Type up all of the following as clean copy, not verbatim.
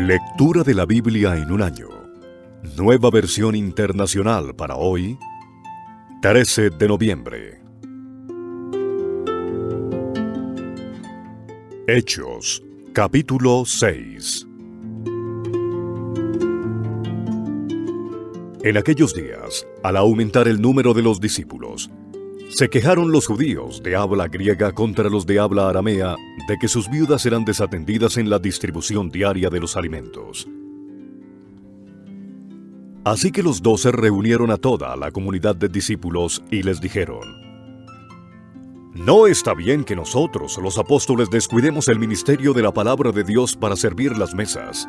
Lectura de la Biblia en un año. Nueva versión internacional para hoy, 13 de noviembre. Hechos, capítulo 6. En aquellos días, al aumentar el número de los discípulos, se quejaron los judíos de habla griega contra los de habla aramea de que sus viudas eran desatendidas en la distribución diaria de los alimentos. Así que los 12 reunieron a toda la comunidad de discípulos y les dijeron: No está bien que nosotros, los apóstoles, descuidemos el ministerio de la palabra de Dios para servir las mesas.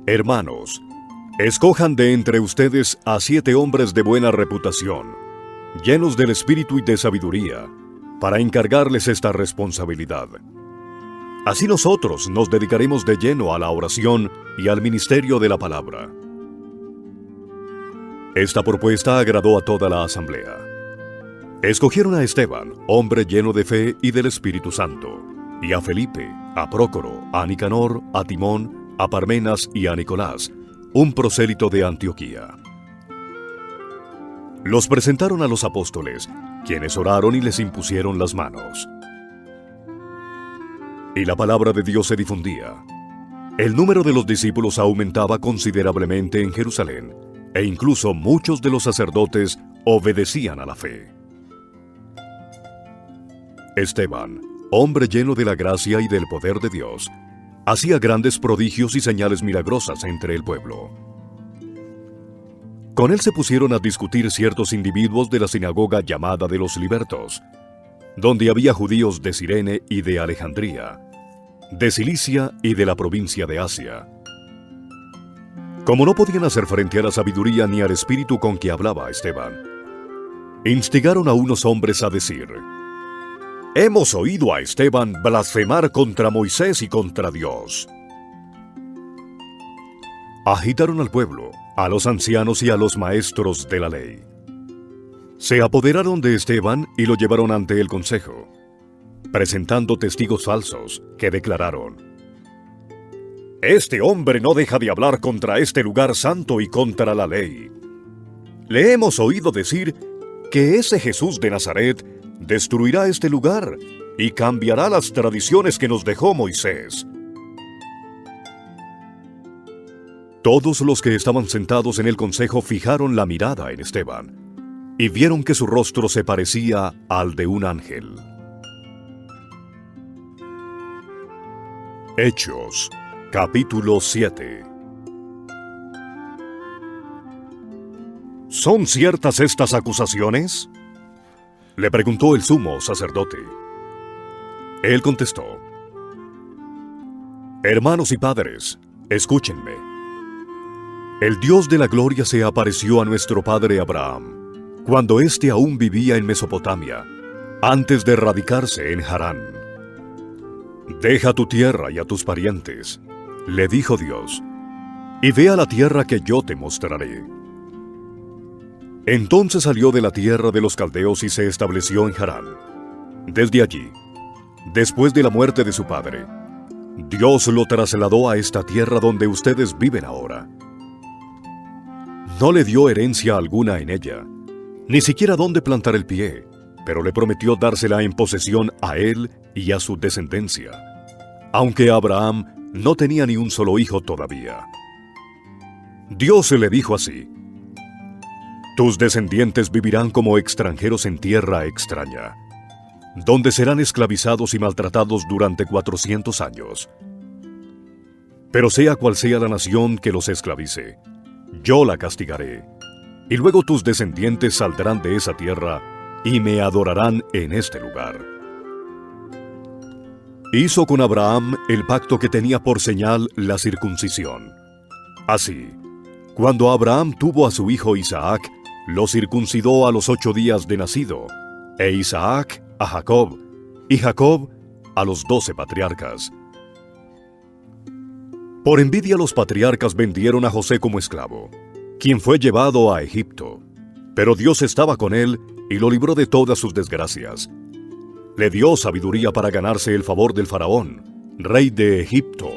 Hermanos, escojan de entre ustedes a 7 hombres de buena reputación, llenos del espíritu y de sabiduría, para encargarles esta responsabilidad. Así nosotros nos dedicaremos de lleno a la oración y al ministerio de la palabra. Esta propuesta agradó a toda la asamblea. Escogieron a Esteban, hombre lleno de fe y del Espíritu Santo, y a Felipe, a Prócoro, a Nicanor, a Timón, a Parmenas y a Nicolás, un prosélito de Antioquía. Los presentaron a los apóstoles, quienes oraron y les impusieron las manos. Y la palabra de Dios se difundía. El número de los discípulos aumentaba considerablemente en Jerusalén, e incluso muchos de los sacerdotes obedecían a la fe. Esteban, hombre lleno de la gracia y del poder de Dios, hacía grandes prodigios y señales milagrosas entre el pueblo. Con él se pusieron a discutir ciertos individuos de la sinagoga llamada de los libertos, donde había judíos de Cirene y de Alejandría, de Cilicia y de la provincia de Asia. Como no podían hacer frente a la sabiduría ni al espíritu con que hablaba Esteban, instigaron a unos hombres a decir: Hemos oído a Esteban blasfemar contra Moisés y contra Dios. Agitaron al pueblo, a los ancianos y a los maestros de la ley. Se apoderaron de Esteban y lo llevaron ante el consejo, presentando testigos falsos que declararon: Este hombre no deja de hablar contra este lugar santo y contra la ley. Le hemos oído decir que ese Jesús de Nazaret destruirá este lugar y cambiará las tradiciones que nos dejó Moisés. Todos los que estaban sentados en el consejo fijaron la mirada en Esteban y vieron que su rostro se parecía al de un ángel. Hechos, capítulo 7. ¿Son ciertas estas acusaciones?, le preguntó el sumo sacerdote. Él contestó: Hermanos y padres, escúchenme. El Dios de la gloria se apareció a nuestro padre Abraham, cuando éste aún vivía en Mesopotamia, antes de radicarse en Harán. Deja tu tierra y a tus parientes, le dijo Dios, y ve a la tierra que yo te mostraré. Entonces salió de la tierra de los caldeos y se estableció en Harán. Desde allí, después de la muerte de su padre, Dios lo trasladó a esta tierra donde ustedes viven ahora. No le dio herencia alguna en ella, ni siquiera dónde plantar el pie, pero le prometió dársela en posesión a él y a su descendencia, aunque Abraham no tenía ni un solo hijo todavía. Dios le dijo así: Tus descendientes vivirán como extranjeros en tierra extraña, donde serán esclavizados y maltratados durante 400 años. Pero sea cual sea la nación que los esclavice, yo la castigaré, y luego tus descendientes saldrán de esa tierra y me adorarán en este lugar. Hizo con Abraham el pacto que tenía por señal la circuncisión. Así, cuando Abraham tuvo a su hijo Isaac, lo circuncidó a los 8 días de nacido, e Isaac a Jacob, y Jacob a los 12 patriarcas. Por envidia los patriarcas vendieron a José como esclavo, quien fue llevado a Egipto, pero Dios estaba con él y lo libró de todas sus desgracias. Le dio sabiduría para ganarse el favor del faraón, rey de Egipto,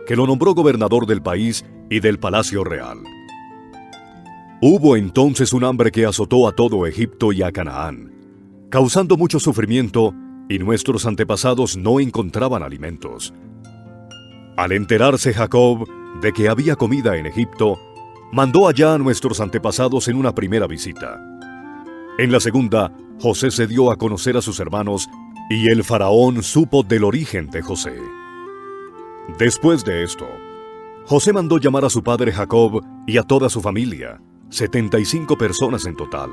que lo nombró gobernador del país y del palacio real. Hubo entonces un hambre que azotó a todo Egipto y a Canaán, causando mucho sufrimiento, y nuestros antepasados no encontraban alimentos. Al enterarse Jacob de que había comida en Egipto, mandó allá a nuestros antepasados en una primera visita. En la segunda, José se dio a conocer a sus hermanos, y el faraón supo del origen de José. Después de esto, José mandó llamar a su padre Jacob y a toda su familia, 75 personas en total.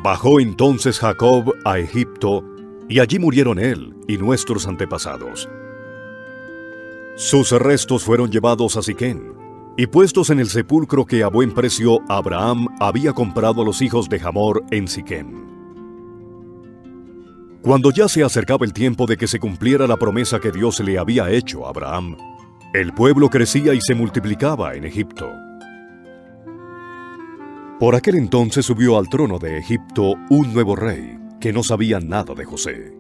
Bajó entonces Jacob a Egipto, y allí murieron él y nuestros antepasados. Sus restos fueron llevados a Siquén y puestos en el sepulcro que a buen precio Abraham había comprado a los hijos de Hamor en Siquén. Cuando ya se acercaba el tiempo de que se cumpliera la promesa que Dios le había hecho a Abraham, el pueblo crecía y se multiplicaba en Egipto. Por aquel entonces subió al trono de Egipto un nuevo rey que no sabía nada de José.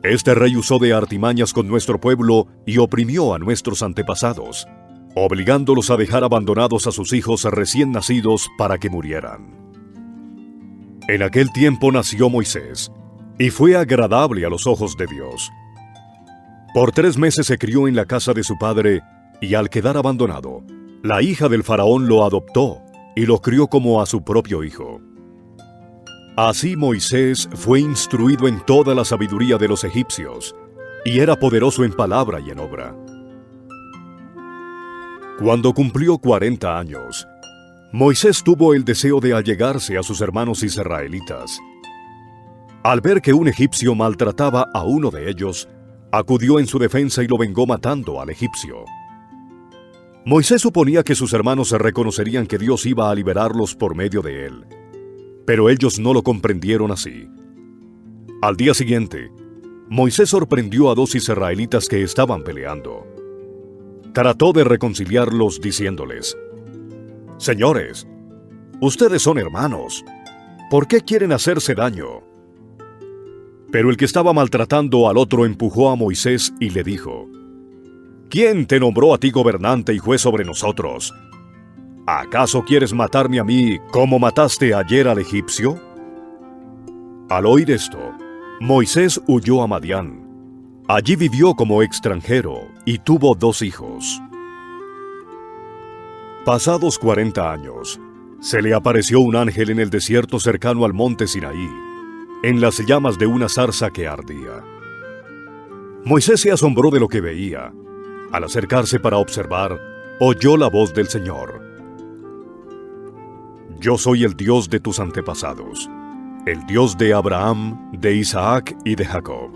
Este rey usó de artimañas con nuestro pueblo y oprimió a nuestros antepasados, obligándolos a dejar abandonados a sus hijos recién nacidos para que murieran. En aquel tiempo nació Moisés, y fue agradable a los ojos de Dios. Por 3 meses se crió en la casa de su padre, y al quedar abandonado, la hija del faraón lo adoptó y lo crió como a su propio hijo. Así Moisés fue instruido en toda la sabiduría de los egipcios, y era poderoso en palabra y en obra. Cuando cumplió 40 años, Moisés tuvo el deseo de allegarse a sus hermanos israelitas. Al ver que un egipcio maltrataba a uno de ellos, acudió en su defensa y lo vengó matando al egipcio. Moisés suponía que sus hermanos reconocerían que Dios iba a liberarlos por medio de él, pero ellos no lo comprendieron así. Al día siguiente, Moisés sorprendió a 2 israelitas que estaban peleando. Trató de reconciliarlos diciéndoles: «Señores, ustedes son hermanos. ¿Por qué quieren hacerse daño?». Pero el que estaba maltratando al otro empujó a Moisés y le dijo: «¿Quién te nombró a ti gobernante y juez sobre nosotros? ¿Acaso quieres matarme a mí como mataste ayer al egipcio?». Al oír esto, Moisés huyó a Madián. Allí vivió como extranjero y tuvo 2 hijos. Pasados 40 años, se le apareció un ángel en el desierto cercano al monte Sinaí, en las llamas de una zarza que ardía. Moisés se asombró de lo que veía. Al acercarse para observar, oyó la voz del Señor: «Yo soy el Dios de tus antepasados, el Dios de Abraham, de Isaac y de Jacob».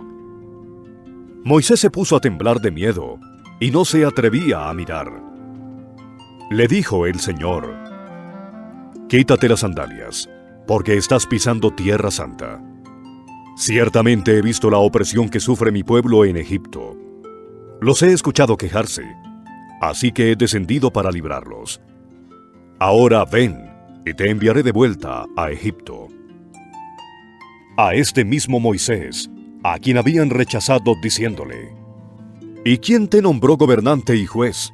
Moisés se puso a temblar de miedo y no se atrevía a mirar. Le dijo el Señor: «Quítate las sandalias, porque estás pisando tierra santa. Ciertamente he visto la opresión que sufre mi pueblo en Egipto. Los he escuchado quejarse, así que he descendido para librarlos. Ahora ven, y te enviaré de vuelta a Egipto». A este mismo Moisés, a quien habían rechazado diciéndole: «¿Y quién te nombró gobernante y juez?».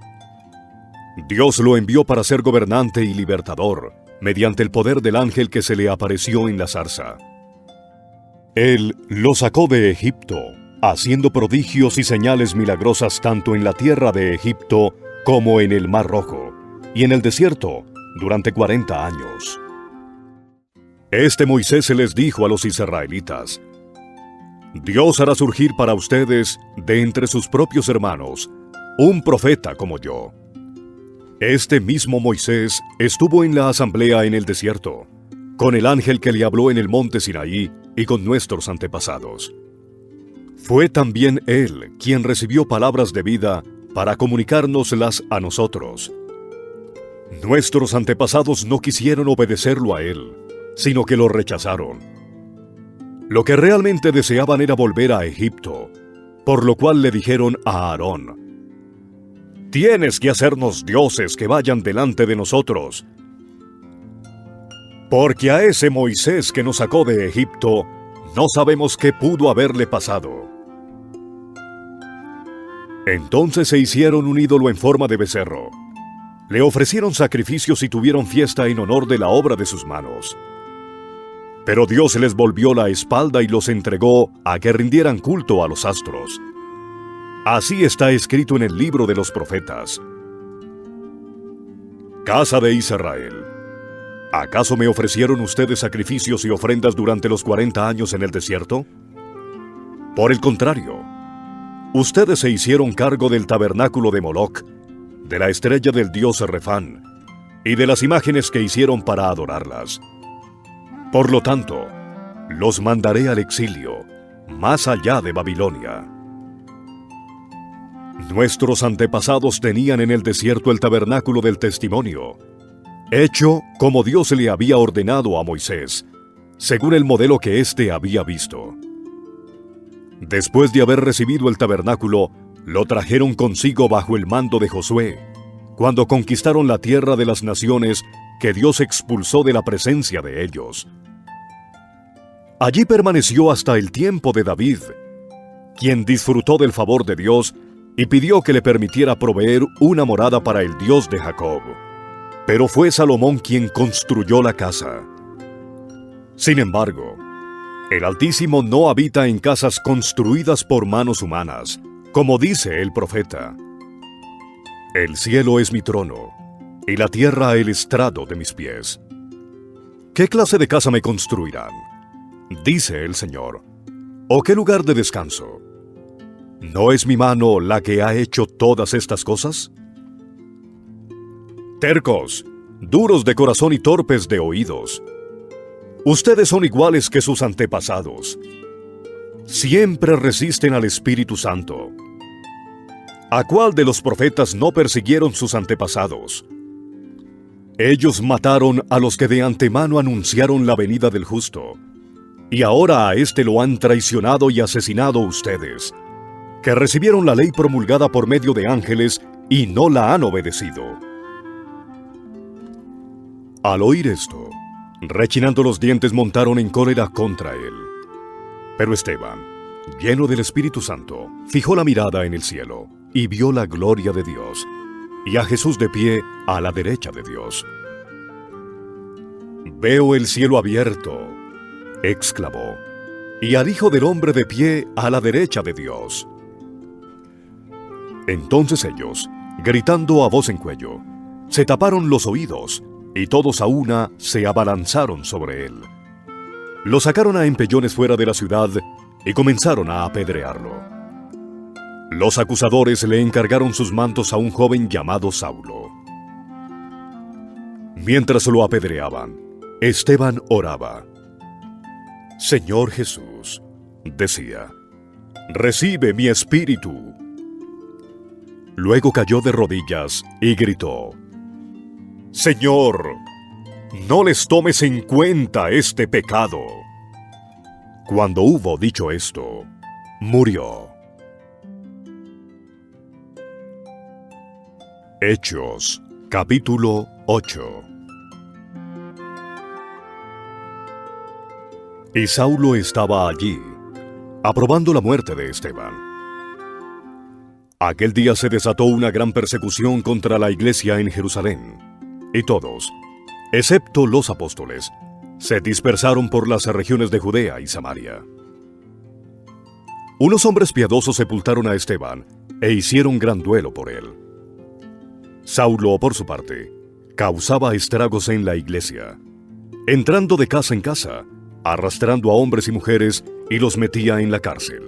Dios lo envió para ser gobernante y libertador, mediante el poder del ángel que se le apareció en la zarza. Él lo sacó de Egipto, haciendo prodigios y señales milagrosas tanto en la tierra de Egipto como en el Mar Rojo, y en el desierto durante 40 años. Este Moisés se les dijo a los israelitas: «Dios hará surgir para ustedes, de entre sus propios hermanos, un profeta como yo». Este mismo Moisés estuvo en la asamblea en el desierto, con el ángel que le habló en el monte Sinaí y con nuestros antepasados. Fue también él quien recibió palabras de vida para comunicárnoslas a nosotros. Nuestros antepasados no quisieron obedecerlo a él, sino que lo rechazaron. Lo que realmente deseaban era volver a Egipto, por lo cual le dijeron a Aarón: «Tienes que hacernos dioses que vayan delante de nosotros, porque a ese Moisés que nos sacó de Egipto no sabemos qué pudo haberle pasado». Entonces se hicieron un ídolo en forma de becerro. Le ofrecieron sacrificios y tuvieron fiesta en honor de la obra de sus manos. Pero Dios les volvió la espalda y los entregó a que rindieran culto a los astros. Así está escrito en el libro de los profetas. Casa de Israel, ¿acaso me ofrecieron ustedes sacrificios y ofrendas durante los 40 años en el desierto? Por el contrario, ustedes se hicieron cargo del tabernáculo de Moloc, de la estrella del dios Refán, y de las imágenes que hicieron para adorarlas. Por lo tanto, los mandaré al exilio, más allá de Babilonia. Nuestros antepasados tenían en el desierto el tabernáculo del testimonio, hecho como Dios le había ordenado a Moisés, según el modelo que éste había visto. Después de haber recibido el tabernáculo, lo trajeron consigo bajo el mando de Josué, cuando conquistaron la tierra de las naciones que Dios expulsó de la presencia de ellos. Allí permaneció hasta el tiempo de David, quien disfrutó del favor de Dios y pidió que le permitiera proveer una morada para el Dios de Jacob. Pero fue Salomón quien construyó la casa. Sin embargo, el Altísimo no habita en casas construidas por manos humanas, como dice el profeta. El cielo es mi trono, y la tierra el estrado de mis pies. ¿Qué clase de casa me construirán?, dice el Señor. ¿O qué lugar de descanso? ¿No es mi mano la que ha hecho todas estas cosas? Tercos, duros de corazón y torpes de oídos. Ustedes son iguales que sus antepasados. Siempre resisten al Espíritu Santo. ¿A cuál de los profetas no persiguieron sus antepasados? Ellos mataron a los que de antemano anunciaron la venida del justo, y ahora a éste lo han traicionado y asesinado ustedes, que recibieron la ley promulgada por medio de ángeles y no la han obedecido. Al oír esto, rechinando los dientes, montaron en cólera contra él. Pero Esteban, lleno del Espíritu Santo, fijó la mirada en el cielo y vio la gloria de Dios, y a Jesús de pie a la derecha de Dios. «Veo el cielo abierto», exclamó, «y al Hijo del Hombre de pie a la derecha de Dios». Entonces ellos, gritando a voz en cuello, se taparon los oídos, y todos a una se abalanzaron sobre él. Lo sacaron a empellones fuera de la ciudad y comenzaron a apedrearlo. Los acusadores le encargaron sus mantos a un joven llamado Saulo. Mientras lo apedreaban, Esteban oraba. «Señor Jesús», decía, «recibe mi espíritu». Luego cayó de rodillas y gritó: «Señor, no les tomes en cuenta este pecado». Cuando hubo dicho esto, murió. Hechos, capítulo 8. Y Saulo estaba allí, aprobando la muerte de Esteban. Aquel día se desató una gran persecución contra la iglesia en Jerusalén, y todos, excepto los apóstoles, se dispersaron por las regiones de Judea y Samaria. Unos hombres piadosos sepultaron a Esteban e hicieron gran duelo por él. Saulo, por su parte, causaba estragos en la iglesia, entrando de casa en casa, arrastrando a hombres y mujeres y los metía en la cárcel.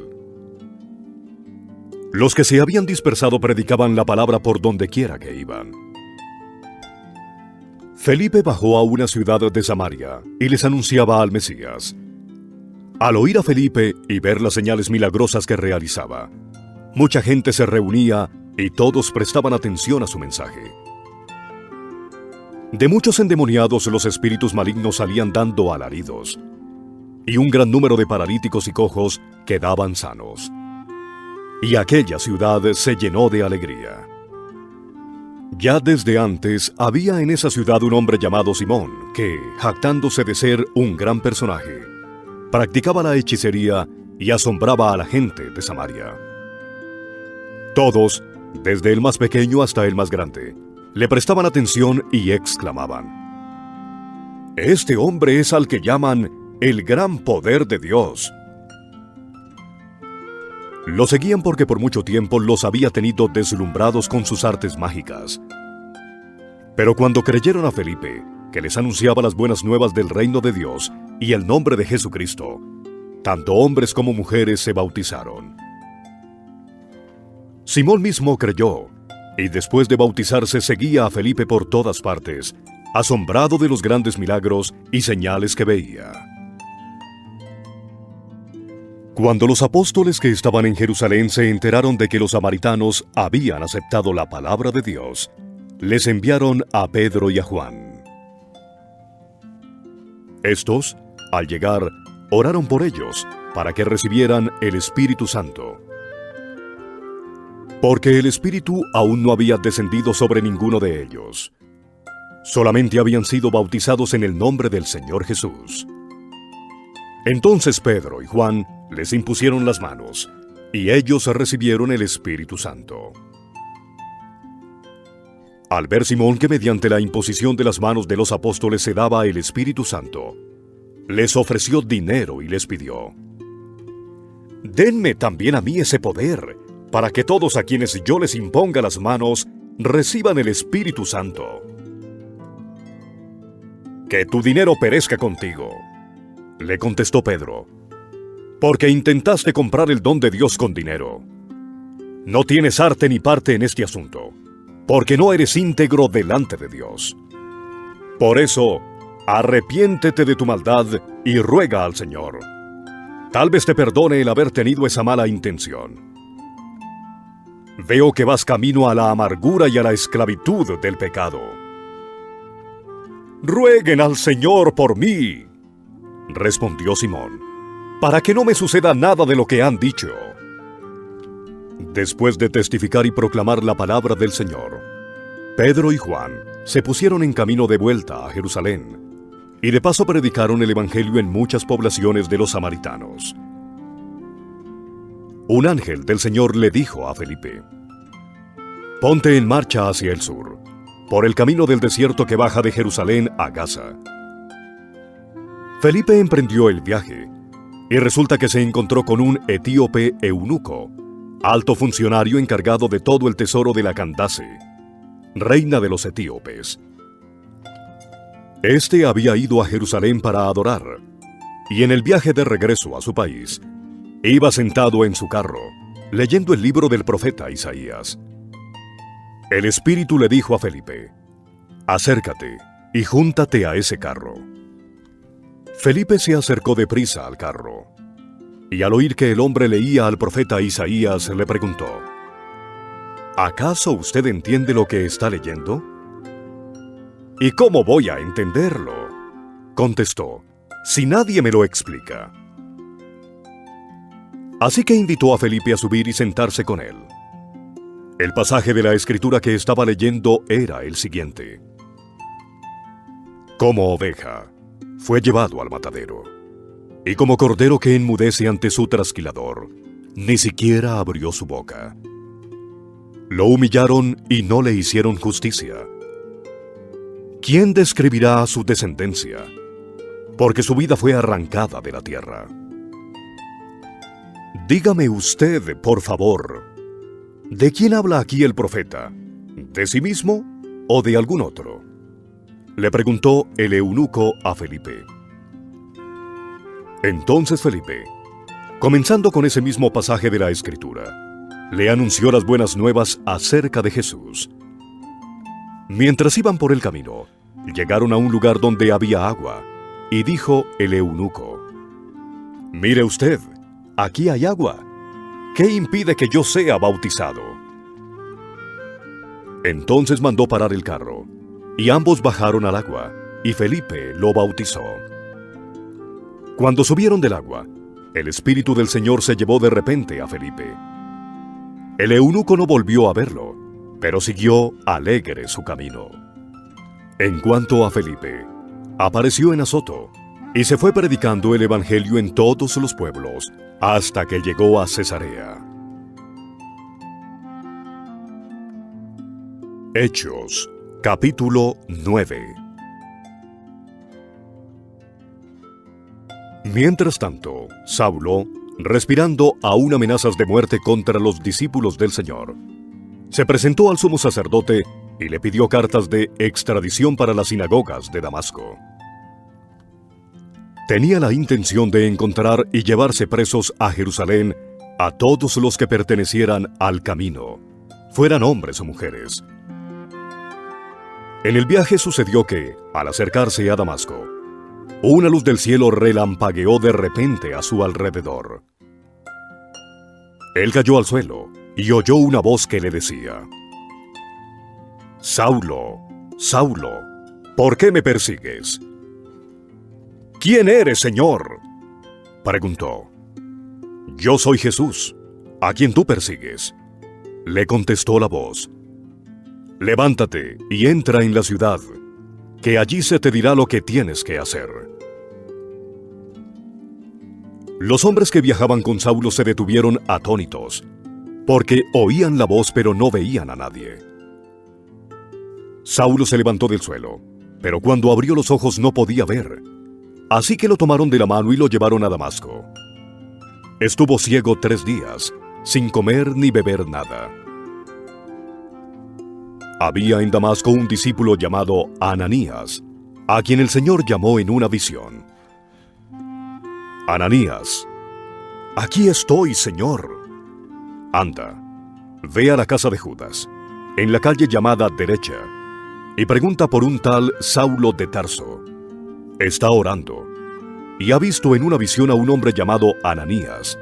Los que se habían dispersado predicaban la palabra por donde quiera que iban. Felipe bajó a una ciudad de Samaria y les anunciaba al Mesías. Al oír a Felipe y ver las señales milagrosas que realizaba, mucha gente se reunía y todos prestaban atención a su mensaje. De muchos endemoniados los espíritus malignos salían dando alaridos, y un gran número de paralíticos y cojos quedaban sanos. Y aquella ciudad se llenó de alegría. Ya desde antes había en esa ciudad un hombre llamado Simón, que, jactándose de ser un gran personaje, practicaba la hechicería y asombraba a la gente de Samaria. Todos, desde el más pequeño hasta el más grande, le prestaban atención y exclamaban: «Este hombre es al que llaman el gran poder de Dios». Lo seguían porque por mucho tiempo los había tenido deslumbrados con sus artes mágicas. Pero cuando creyeron a Felipe, que les anunciaba las buenas nuevas del reino de Dios y el nombre de Jesucristo, tanto hombres como mujeres se bautizaron. Simón mismo creyó, y después de bautizarse seguía a Felipe por todas partes, asombrado de los grandes milagros y señales que veía. Cuando los apóstoles que estaban en Jerusalén se enteraron de que los samaritanos habían aceptado la palabra de Dios, les enviaron a Pedro y a Juan. Estos, al llegar, oraron por ellos para que recibieran el Espíritu Santo. Porque el Espíritu aún no había descendido sobre ninguno de ellos. Solamente habían sido bautizados en el nombre del Señor Jesús. Entonces Pedro y Juan les impusieron las manos, y ellos recibieron el Espíritu Santo. Al ver Simón que mediante la imposición de las manos de los apóstoles se daba el Espíritu Santo, les ofreció dinero y les pidió: «Denme también a mí ese poder, para que todos a quienes yo les imponga las manos reciban el Espíritu Santo». «Que tu dinero perezca contigo», le contestó Pedro, «porque intentaste comprar el don de Dios con dinero. No tienes arte ni parte en este asunto, porque no eres íntegro delante de Dios. Por eso, arrepiéntete de tu maldad y ruega al Señor. Tal vez te perdone el haber tenido esa mala intención. Veo que vas camino a la amargura y a la esclavitud del pecado». «Rueguen al Señor por mí», respondió Simón, «para que no me suceda nada de lo que han dicho». Después de testificar y proclamar la palabra del Señor, Pedro y Juan se pusieron en camino de vuelta a Jerusalén, y de paso predicaron el Evangelio en muchas poblaciones de los samaritanos. Un ángel del Señor le dijo a Felipe: «Ponte en marcha hacia el sur, por el camino del desierto que baja de Jerusalén a Gaza». Felipe emprendió el viaje, y resulta que se encontró con un etíope eunuco, alto funcionario encargado de todo el tesoro de la Candace, reina de los etíopes. Este había ido a Jerusalén para adorar, y en el viaje de regreso a su país, iba sentado en su carro, leyendo el libro del profeta Isaías. El Espíritu le dijo a Felipe: «Acércate y júntate a ese carro». Felipe se acercó deprisa al carro, y al oír que el hombre leía al profeta Isaías, le preguntó: «¿Acaso usted entiende lo que está leyendo?». «¿Y cómo voy a entenderlo?», contestó, «si nadie me lo explica». Así que invitó a Felipe a subir y sentarse con él. El pasaje de la Escritura que estaba leyendo era el siguiente: «Como oveja fue llevado al matadero, y como cordero que enmudece ante su trasquilador, ni siquiera abrió su boca. Lo humillaron y no le hicieron justicia. ¿Quién describirá su descendencia? Porque su vida fue arrancada de la tierra. Dígame usted, por favor, ¿de quién habla aquí el profeta? ¿De sí mismo o de algún otro?», le preguntó el eunuco a Felipe. Entonces Felipe, comenzando con ese mismo pasaje de la Escritura, le anunció las buenas nuevas acerca de Jesús. Mientras iban por el camino, llegaron a un lugar donde había agua, y dijo el eunuco: «Mire usted, aquí hay agua. ¿Qué impide que yo sea bautizado?». Entonces mandó parar el carro, y ambos bajaron al agua, y Felipe lo bautizó. Cuando subieron del agua, el Espíritu del Señor se llevó de repente a Felipe. El eunuco no volvió a verlo, pero siguió alegre su camino. En cuanto a Felipe, apareció en Azoto, y se fue predicando el Evangelio en todos los pueblos, hasta que llegó a Cesarea. Hechos, capítulo 9. Mientras tanto, Saulo, respirando aún amenazas de muerte contra los discípulos del Señor, se presentó al sumo sacerdote y le pidió cartas de extradición para las sinagogas de Damasco. Tenía la intención de encontrar y llevarse presos a Jerusalén a todos los que pertenecieran al camino, fueran hombres o mujeres. En el viaje sucedió que, al acercarse a Damasco, una luz del cielo relampagueó de repente a su alrededor. Él cayó al suelo y oyó una voz que le decía: «Saulo, Saulo, ¿por qué me persigues?» «¿Quién eres, Señor?», preguntó. «Yo soy Jesús, a quien tú persigues», le contestó la voz. «Levántate y entra en la ciudad, que allí se te dirá lo que tienes que hacer». Los hombres que viajaban con Saulo se detuvieron atónitos, porque oían la voz pero no veían a nadie. Saulo se levantó del suelo, pero cuando abrió los ojos no podía ver, así que lo tomaron de la mano y lo llevaron a Damasco. Estuvo ciego 3 días, sin comer ni beber nada. Había en Damasco un discípulo llamado Ananías, a quien el Señor llamó en una visión. «Ananías». «Aquí estoy, Señor». «Anda, ve a la casa de Judas, en la calle llamada Derecha, y pregunta por un tal Saulo de Tarso. Está orando, y ha visto en una visión a un hombre llamado Ananías,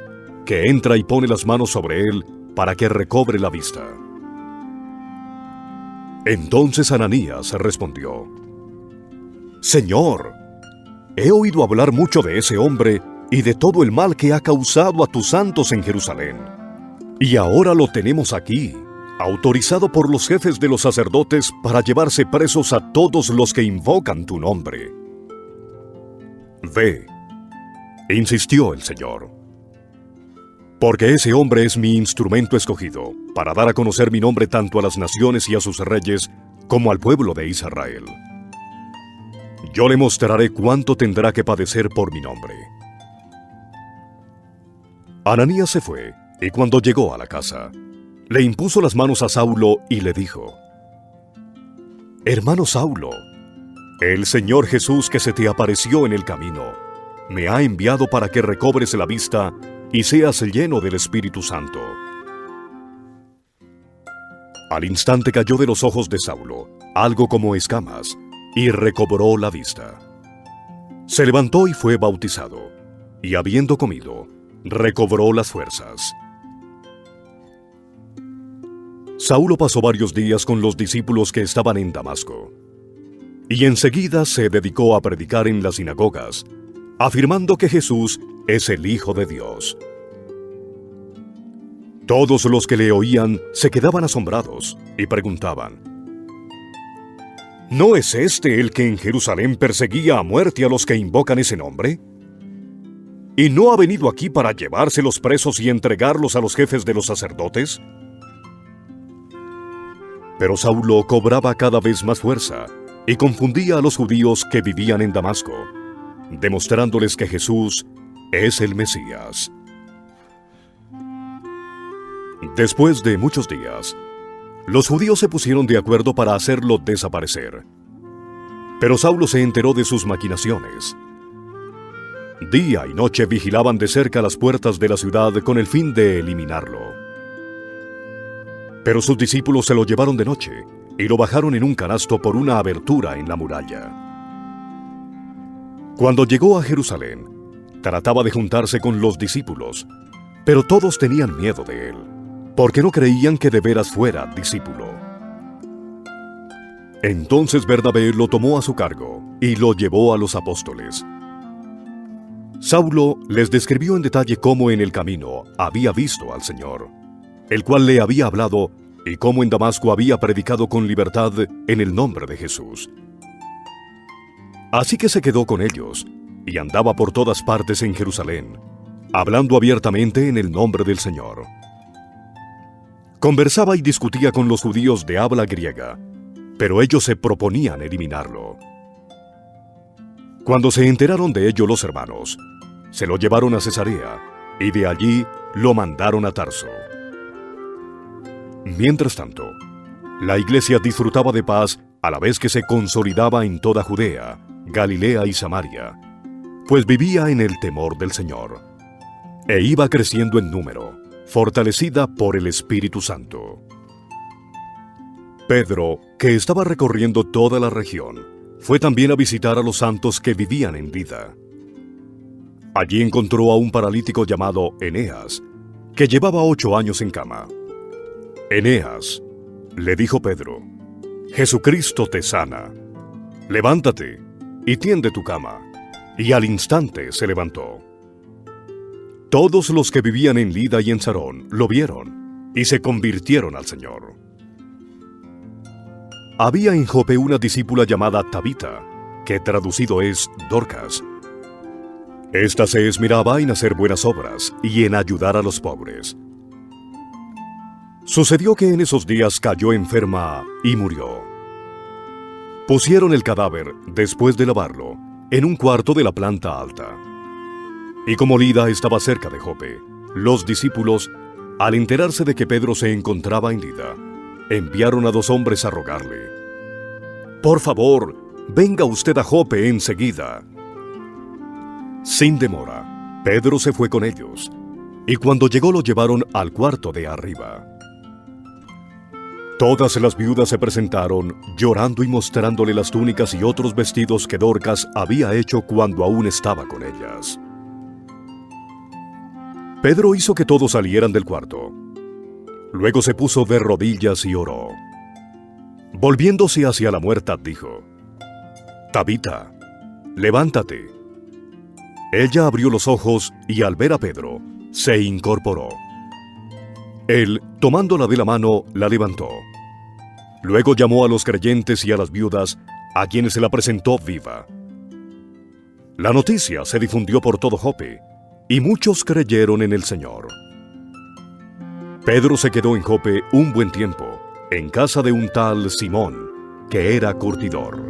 que entra y pone las manos sobre él para que recobre la vista». Entonces Ananías respondió: «Señor, he oído hablar mucho de ese hombre y de todo el mal que ha causado a tus santos en Jerusalén. Y ahora lo tenemos aquí, autorizado por los jefes de los sacerdotes para llevarse presos a todos los que invocan tu nombre». «Ve», insistió el Señor, «porque ese hombre es mi instrumento escogido para dar a conocer mi nombre tanto a las naciones y a sus reyes como al pueblo de Israel. Yo le mostraré cuánto tendrá que padecer por mi nombre». Ananías se fue, y cuando llegó a la casa, le impuso las manos a Saulo y le dijo: «Hermano Saulo, el Señor Jesús que se te apareció en el camino, me ha enviado para que recobres la vista y seas lleno del Espíritu Santo». Al instante cayó de los ojos de Saulo algo como escamas, y recobró la vista. Se levantó y fue bautizado, y habiendo comido, recobró las fuerzas. Saulo pasó varios días con los discípulos que estaban en Damasco, y enseguida se dedicó a predicar en las sinagogas, afirmando que Jesús es el Hijo de Dios. Todos los que le oían se quedaban asombrados y preguntaban: ¿no es este el que en Jerusalén perseguía a muerte a los que invocan ese nombre? ¿Y no ha venido aquí para llevarse los presos y entregarlos a los jefes de los sacerdotes? Pero Saulo cobraba cada vez más fuerza y confundía a los judíos que vivían en Damasco, demostrándoles que Jesús es el Mesías. Después de muchos días, los judíos se pusieron de acuerdo para hacerlo desaparecer. Pero Saulo se enteró de sus maquinaciones. Día y noche vigilaban de cerca las puertas de la ciudad con el fin de eliminarlo. Pero sus discípulos se lo llevaron de noche y lo bajaron en un canasto por una abertura en la muralla. Cuando llegó a Jerusalén, trataba de juntarse con los discípulos, pero todos tenían miedo de él, porque no creían que de veras fuera discípulo. Entonces Bernabé lo tomó a su cargo y lo llevó a los apóstoles. Saulo les describió en detalle cómo en el camino había visto al Señor, el cual le había hablado, y cómo en Damasco había predicado con libertad en el nombre de Jesús. Así que se quedó con ellos y andaba por todas partes en Jerusalén, hablando abiertamente en el nombre del Señor. Conversaba y discutía con los judíos de habla griega, pero ellos se proponían eliminarlo. Cuando se enteraron de ello los hermanos, se lo llevaron a Cesarea y de allí lo mandaron a Tarso. Mientras tanto, la iglesia disfrutaba de paz a la vez que se consolidaba en toda Judea, Galilea y Samaria, pues vivía en el temor del Señor, e iba creciendo en número, fortalecida por el Espíritu Santo. Pedro, que estaba recorriendo toda la región, fue también a visitar a los santos que vivían en Lida. Allí encontró a un paralítico llamado Eneas, que llevaba 8 años en cama. «Eneas», le dijo Pedro, «Jesucristo te sana. Levántate y tiende tu cama». Y al instante se levantó. Todos los que vivían en Lida y en Sarón lo vieron y se convirtieron al Señor. Había en Jope una discípula llamada Tabita, que traducido es Dorcas. Esta se esmeraba en hacer buenas obras y en ayudar a los pobres. Sucedió que en esos días cayó enferma y murió. Pusieron el cadáver, después de lavarlo, en un cuarto de la planta alta. Y como Lida estaba cerca de Jope, los discípulos, al enterarse de que Pedro se encontraba en Lida, enviaron a 2 hombres a rogarle: «Por favor, venga usted a Jope enseguida». Sin demora, Pedro se fue con ellos, y cuando llegó lo llevaron al cuarto de arriba. Todas las viudas se presentaron, llorando y mostrándole las túnicas y otros vestidos que Dorcas había hecho cuando aún estaba con ellas. Pedro hizo que todos salieran del cuarto. Luego se puso de rodillas y oró. Volviéndose hacia la muerta, dijo: «Tabita, levántate». Ella abrió los ojos y al ver a Pedro, se incorporó. Él, tomándola de la mano, la levantó. Luego llamó a los creyentes y a las viudas, a quienes se la presentó viva. La noticia se difundió por todo Jope, y muchos creyeron en el Señor. Pedro se quedó en Jope un buen tiempo, en casa de un tal Simón, que era curtidor.